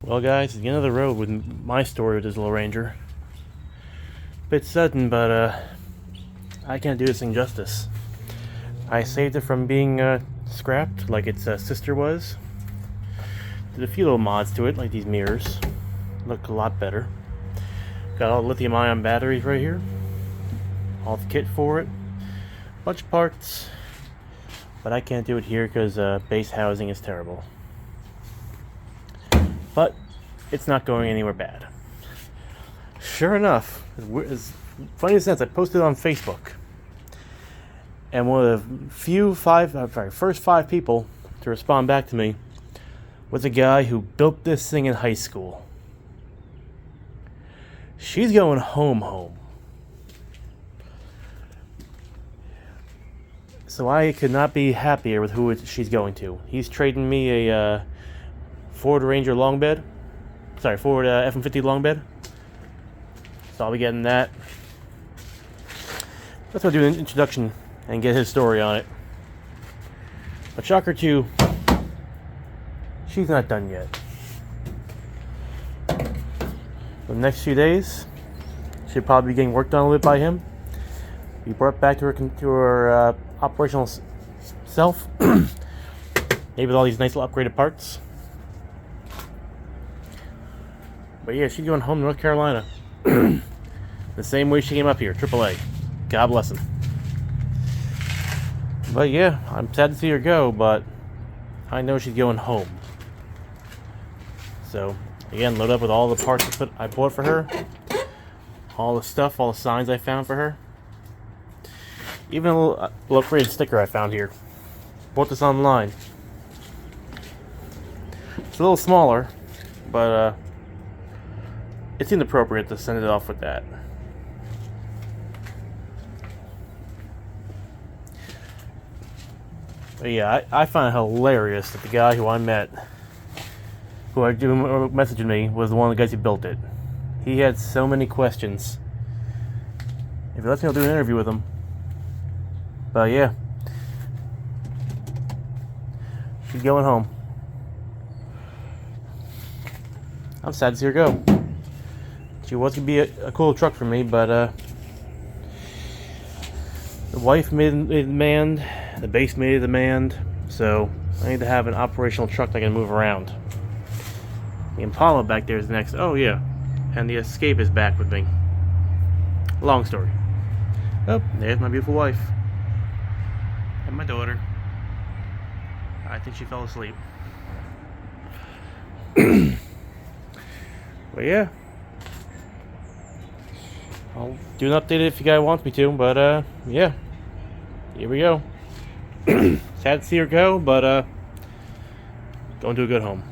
Well, guys, it's the end of the road with my story with this little ranger. Bit sudden, but I can't do this thing justice. I saved it from being scrapped like its sister was. Did a few little mods to it, like these mirrors. Look a lot better. Got all the lithium-ion batteries right here. All the kit for it. Bunch of parts. But I can't do it here because base housing is terrible. But it's not going anywhere bad. Sure enough, as funny as that, I posted it on Facebook, and one of the first five people to respond back to me was a guy who built this thing in high school. She's going home. So I could not be happier with who she's going to. He's trading me a Ford Ranger long bed. Ford F-150 long bed. So I'll be getting that. Let's go do an introduction and get his story on it. But shocker 2, she's not done yet. The next few days, she'll probably be getting worked on a little bit by him. Be brought back to her operational self. Maybe with all these nice little upgraded parts. But yeah, she's going home to North Carolina. The same way she came up here, AAA. God bless him. But yeah, I'm sad to see her go, but I know she's going home. So, again, load up with all the parts I bought for her. All the stuff, all the signs I found for her. Even a little upgraded sticker I found here. Bought this online. It's a little smaller, but it seemed appropriate to send it off with that. But yeah, I find it hilarious that the guy who I met, who messaged me, was one of the guys who built it. He had so many questions. If he lets me, I'll do an interview with him. But yeah, she's going home. I'm sad to see her go. She was going to be a cool truck for me, but the wife made a demand, the base made a demand, so I need to have an operational truck that I can move around. The Impala back there is next. Oh yeah, and the Escape is back with me. Long story. Oh, there's my beautiful wife. And my daughter. I think she fell asleep. But yeah. I'll do an update if you guys want me to, but yeah. Here we go. Sad to see her go, but going to a good home.